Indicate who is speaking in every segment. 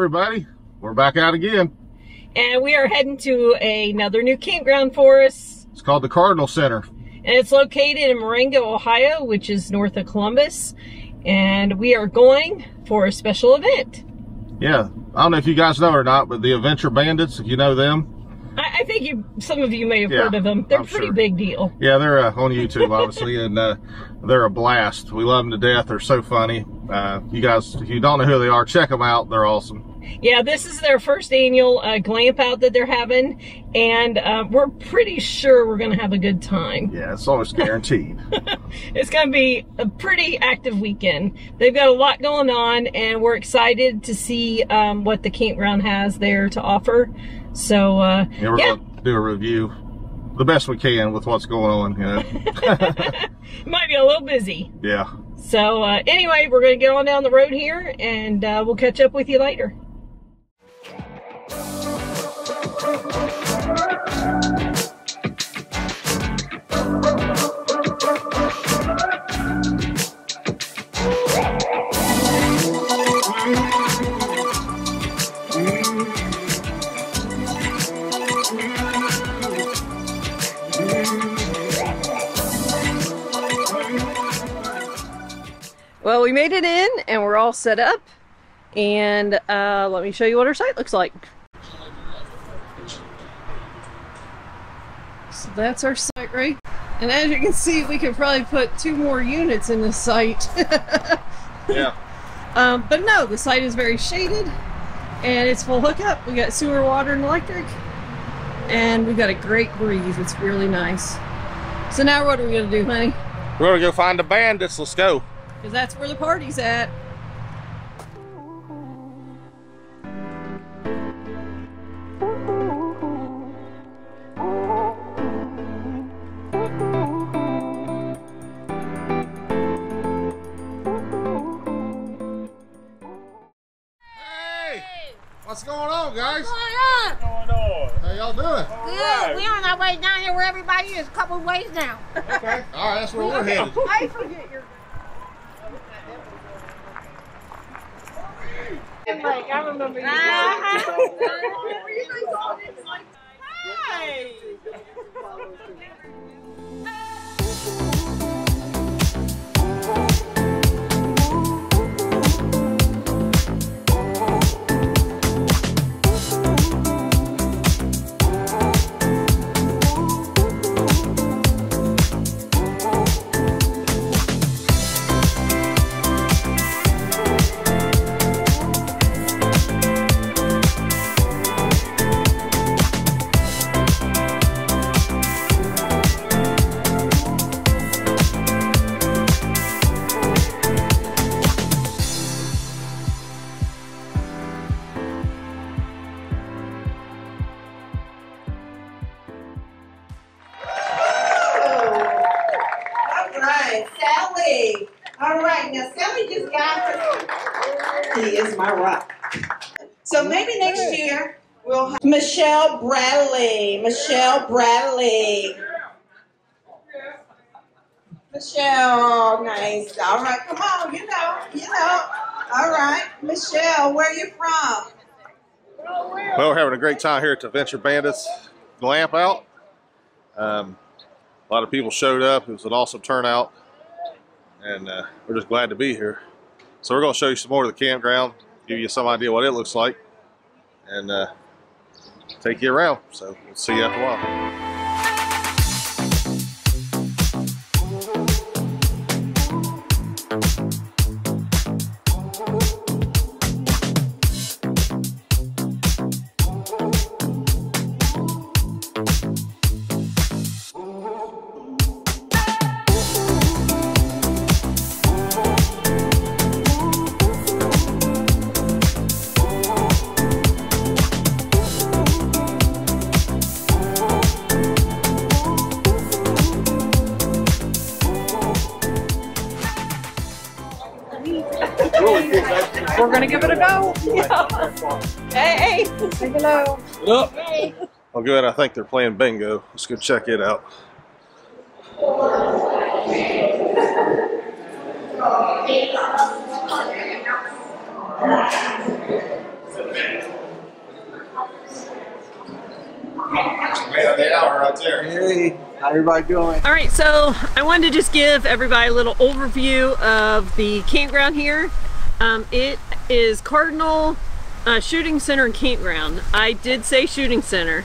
Speaker 1: everybody, we're back out again.
Speaker 2: And we are heading to another new campground for us.
Speaker 1: It's called the Cardinal Center.
Speaker 2: And it's located in Marengo, Ohio, which is north of Columbus. And we are going for a special event.
Speaker 1: Yeah, I don't know if you guys know or not, but the Adventure Bandits, if you know them.
Speaker 2: I think some of you may have heard of them. They're a pretty big deal.
Speaker 1: Yeah, they're on YouTube, obviously, and they're a blast. We love them to death. They're so funny. You guys, if you don't know who they are, check them out. They're awesome.
Speaker 2: Yeah, this is their first annual glamp out that they're having, and we're pretty sure we're going to have a good time.
Speaker 1: Yeah, it's almost guaranteed.
Speaker 2: It's going to be a pretty active weekend. They've got a lot going on, and we're excited to see what the campground has there to offer. So,
Speaker 1: yeah, we're going to do a review the best we can with what's going on, you know.
Speaker 2: Might be a little busy.
Speaker 1: Yeah.
Speaker 2: So, anyway, we're going to get on down the road here, and we'll catch up with you later. Well, we made it in and we're all set up, and let me show you what our site looks like. So that's our site, right? And as you can see, we could probably put 2 more units in this site.
Speaker 1: Yeah.
Speaker 2: But no, the site is very shaded and it's full hookup. We got sewer, water, and electric, and we've got a great breeze. It's really nice. So now what are we gonna do, honey?
Speaker 1: We're gonna go find the bandits. Let's go.
Speaker 2: Because that's where the party's at.
Speaker 1: Hey! What's going on, guys?
Speaker 3: What's going on?
Speaker 1: How y'all doing?
Speaker 3: Good. We on our way down here where everybody is, a couple ways down.
Speaker 1: Okay. All right, that's where we're headed.
Speaker 3: I forget your... I remember you. Hey!
Speaker 4: Sally. All right, now Sally just got her. He is my rock. So maybe next year we'll have Michelle Bradley. Michelle Bradley. Michelle, nice. All right, come on, you know. All right, Michelle, where are you from?
Speaker 1: Well, we're having a great time here at the Adventure Bandits GLAMPOUT. A lot of people showed up. It was an awesome turnout, and we're just glad to be here. So we're going to show you some more of the campground, give you some idea what it looks like, and take you around. So we'll see you after a while.
Speaker 2: We're gonna give it a go. Yeah. Hey, say hello.
Speaker 1: What up? Hey. Oh, good. I think they're playing bingo. Let's go check it out. right there.
Speaker 5: Hey, how everybody doing?
Speaker 2: All right, so I wanted to just give everybody a little overview of the campground here. It is Cardinal Shooting Center and Campground. I did say shooting center.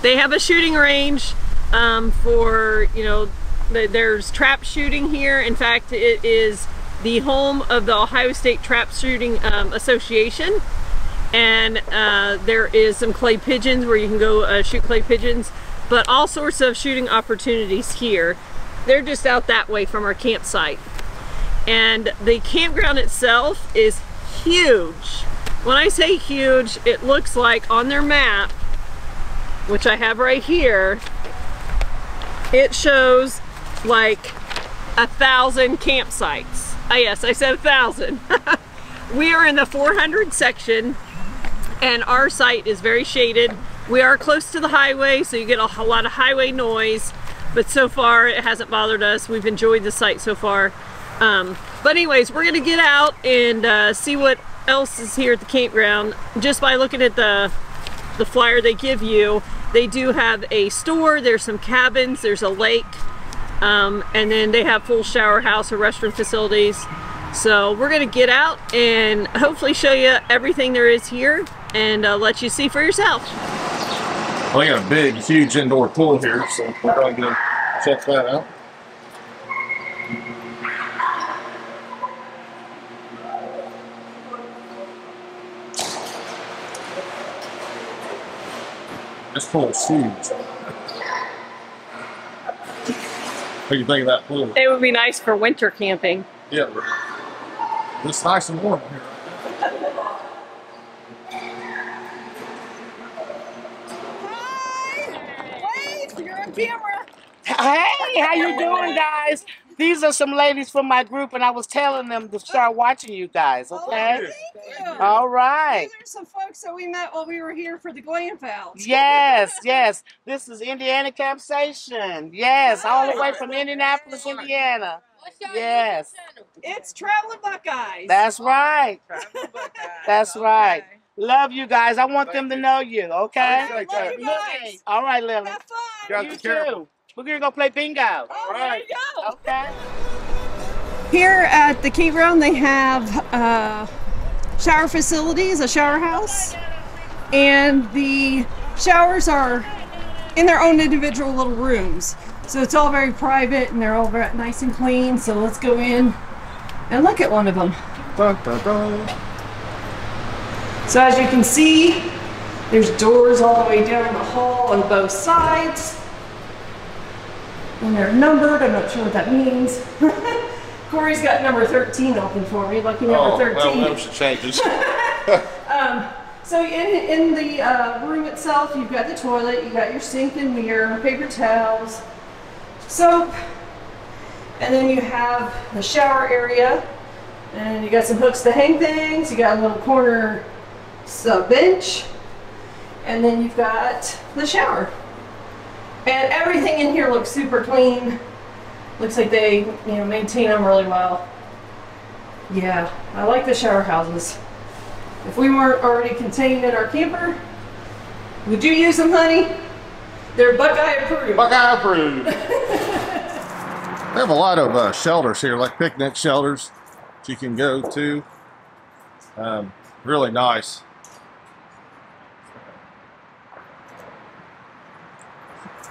Speaker 2: They have a shooting range for, you know, there's trap shooting here. In fact, it is the home of the Ohio State Trap Shooting Association. And there is some clay pigeons where you can go shoot clay pigeons, but all sorts of shooting opportunities here. They're just out that way from our campsite. And the campground itself is huge. When I say huge, it looks like on their map, which I have right here, it shows like 1,000 campsites. Ah, yes, I said 1,000. We are in the 400 section, and our site is very shaded. We are close to the highway, so you get a lot of highway noise, but so far it hasn't bothered us. We've enjoyed the site so far. But anyways, we're gonna get out and see what else is here at the campground. Just by looking at the flyer they give you, they do have a store, there's some cabins, there's a lake, and then they have full shower house or restaurant facilities. So we're gonna get out and hopefully show you everything there is here and let you see for yourself.
Speaker 1: Well, they got a big, huge indoor pool here, so we're going to go check that out. This pool is huge. What do you think of that pool?
Speaker 2: It would be nice for winter camping.
Speaker 1: Yeah, it's nice and warm here.
Speaker 3: Hey, how you doing, guys? These are some ladies from my group, and I was telling them to start watching you guys, okay? All right.
Speaker 2: These are some folks that we met while we were here for the GLAMPOUT.
Speaker 3: Yes, yes. This is Indiana Cancellation. Yes, all the way from Indianapolis, Indiana. Yes.
Speaker 2: It's Traveling Buckeyes.
Speaker 3: That's right. That's right. Love you guys. I want them to know you, okay?
Speaker 2: Love you guys.
Speaker 3: All right, Lily.
Speaker 2: Have fun.
Speaker 3: You too. We're going to go play bingo.
Speaker 2: Oh, there you go.
Speaker 3: Okay.
Speaker 2: Here at the campground, they have shower facilities, a shower house, and the showers are in their own individual little rooms. So it's all very private and they're all very nice and clean. So let's go in and look at one of them.
Speaker 1: Dun, dun, dun.
Speaker 2: So as you can see, there's doors all the way down the hall on both sides. And they're numbered. I'm not sure what that means. Corey's got number 13 open for me. Lucky number 13.
Speaker 1: Well, those changes.
Speaker 2: So in the room itself, you've got the toilet, you've got your sink and mirror, paper towels, soap, and then you have the shower area, and you got some hooks to hang things, you got a little corner bench, and then you've got the shower. And everything in here looks super clean. Looks like they, maintain them really well. Yeah, I like the shower houses. If we weren't already contained in our camper, would you use them, honey? They're Buckeye approved.
Speaker 1: Buckeye approved. They have a lot of shelters here, like picnic shelters that you can go to. Really nice.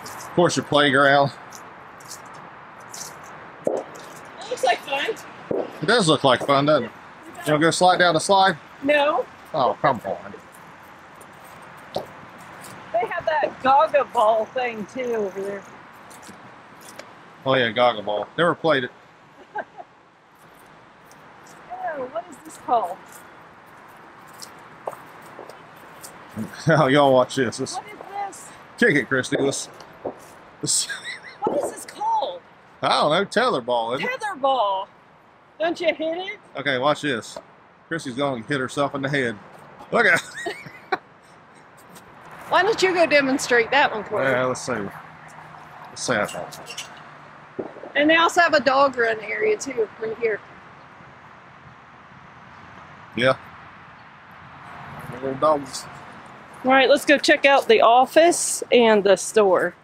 Speaker 1: Of course, your playground.
Speaker 2: It looks like fun.
Speaker 1: It does look like fun, doesn't it? You want to go slide down the slide?
Speaker 2: No.
Speaker 1: Oh, come on.
Speaker 2: They have that Gaga ball thing too over there.
Speaker 1: Oh yeah, Gaga ball. Never played it.
Speaker 2: Oh, what is this called?
Speaker 1: Oh, y'all watch this.
Speaker 2: What is this?
Speaker 1: Kick it, Christy. This.
Speaker 2: What is this called?
Speaker 1: I don't know. Tether ball, isn't it?
Speaker 2: Tether ball. Don't you hit it?
Speaker 1: Okay, watch this. Christy's going to hit herself in the head. Look at it.
Speaker 2: Why don't you go demonstrate that one for
Speaker 1: Yeah,
Speaker 2: me?
Speaker 1: let's see. Let's see that one.
Speaker 2: And they also have a dog run area too, right here.
Speaker 1: Yeah. Little dogs.
Speaker 2: All right, let's go check out the office and the store.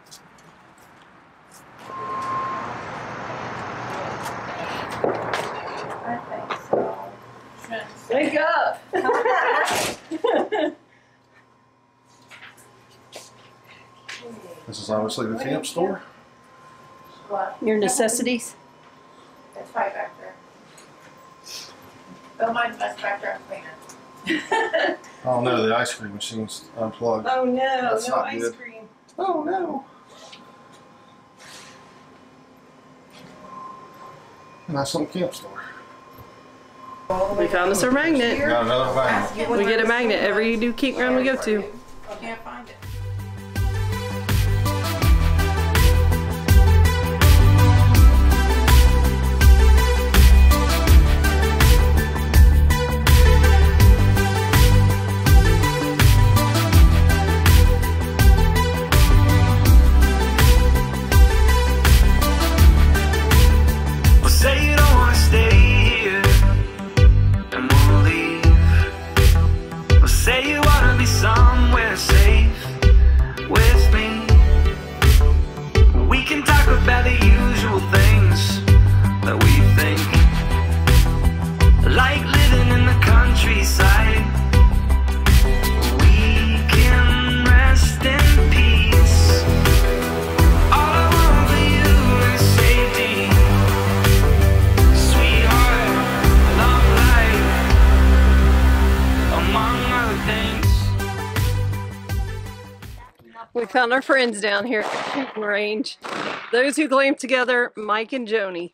Speaker 1: obviously the camp store.
Speaker 2: Your necessities.
Speaker 6: That's right back there. Don't mind that's back there, I'm cleaner.
Speaker 1: Oh no, the ice cream machine's unplugged.
Speaker 2: Oh no,
Speaker 1: That's
Speaker 2: no
Speaker 1: not
Speaker 2: ice
Speaker 1: good.
Speaker 2: cream.
Speaker 1: Oh no. Nice little camp store.
Speaker 2: We found us a magnet.
Speaker 1: Got another magnet.
Speaker 2: We get a magnet every new campground we go to.
Speaker 6: I can't find it.
Speaker 2: We found our friends down here at the shooting range. Those who glamp together, Mike and Joni.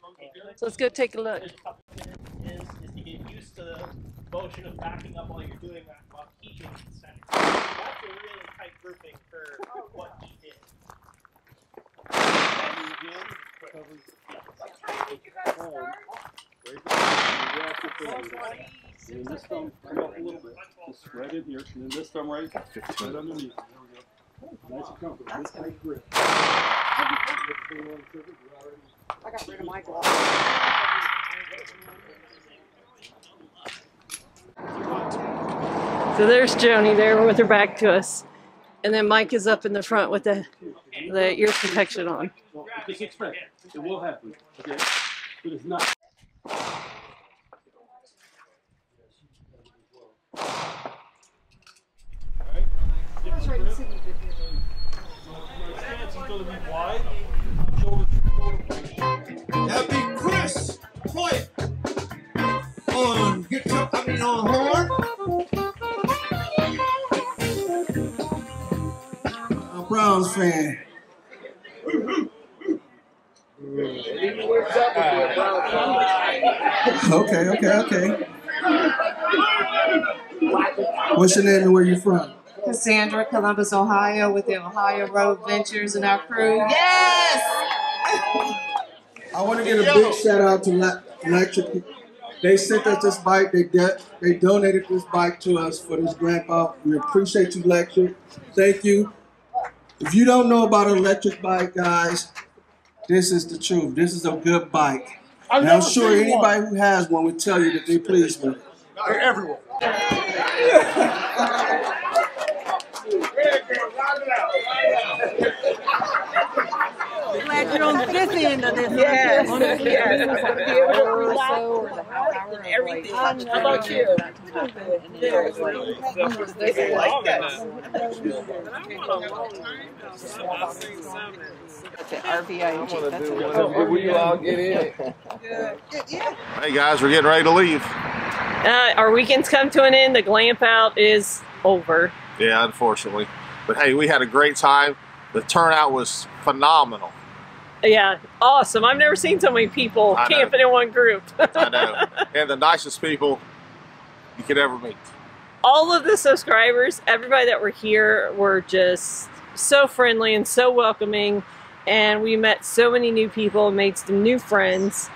Speaker 2: So let's go take a look.
Speaker 7: Is to get used to the motion of backing up while you're doing that while keeping it centered. That's a really tight grouping for what he did.
Speaker 8: And this thumb come up a little bit. Just right in here, and then this thumb right underneath. There we go. Nice and comfortable. That's tight grip. I got rid of my glove.
Speaker 2: So there's Joni there with her back to us. And then Mike is up in the front with the ear protection on.
Speaker 8: Well, just expect it will happen, okay? But it's not.
Speaker 9: That'd be Chris Hoyt on guitar, on horn. I'm a Browns fan. Okay. What's your name and where you from?
Speaker 10: Cassandra, Columbus, Ohio, with the Ohio Road Ventures and our crew. Yes!
Speaker 9: I want to give a big shout out to Electric. They sent us this bike. They donated this bike to us for this GLAMPOUT. We appreciate you, Electric. Thank you. If you don't know about an electric bike, guys, this is the truth. This is a good bike. And I'm sure anybody who has one would tell you that they're pleased with it. Everyone.
Speaker 10: Glad you're on this end of this. Yes. Everything. How about you?
Speaker 5: Will you all get in?
Speaker 1: Hey guys, we're getting ready to leave.
Speaker 2: Our weekend's come to an end. The GLAMPOUT is over.
Speaker 1: Yeah, unfortunately. But hey, we had a great time. The turnout was phenomenal.
Speaker 2: Yeah, awesome. I've never seen so many people camping in one group.
Speaker 1: I know. And the nicest people you could ever meet.
Speaker 2: All of the subscribers, everybody that were here were just so friendly and so welcoming. And we met so many new people, made some new friends.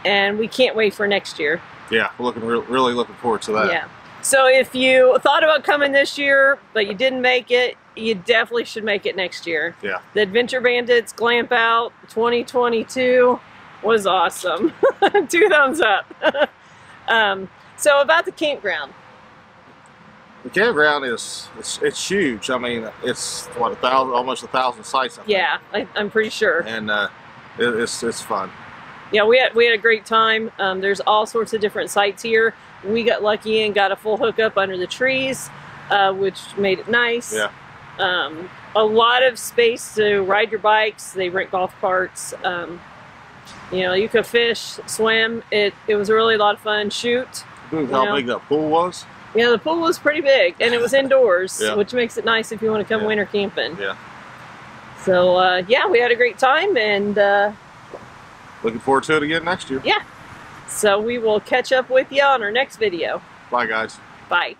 Speaker 2: And we can't wait for next year.
Speaker 1: Yeah, we're really looking forward to that.
Speaker 2: Yeah. So if you thought about coming this year, but you didn't make it, you definitely should make it next year.
Speaker 1: Yeah.
Speaker 2: The Adventure Bandits GLAMPOUT 2022 was awesome. 2 thumbs up. So about the campground.
Speaker 1: The campground is it's huge. I mean, it's what, almost 1,000 sites. I think.
Speaker 2: Yeah, I'm pretty sure.
Speaker 1: And it's fun.
Speaker 2: Yeah, we had a great time. There's all sorts of different sites here. We got lucky and got a full hookup under the trees, which made it nice.
Speaker 1: Yeah.
Speaker 2: a lot of space to ride your bikes. They rent golf carts. You know, you could fish, swim. It was really a lot of fun. Shoot.
Speaker 1: How big that pool was?
Speaker 2: Yeah, the pool was pretty big, and it was indoors,
Speaker 1: Yeah.
Speaker 2: which makes it nice if you want to come winter camping.
Speaker 1: Yeah.
Speaker 2: So, yeah, we had a great time, and
Speaker 1: looking forward to it again next year.
Speaker 2: yeah. So we will catch up with you on our next video.
Speaker 1: Bye, guys.
Speaker 2: Bye.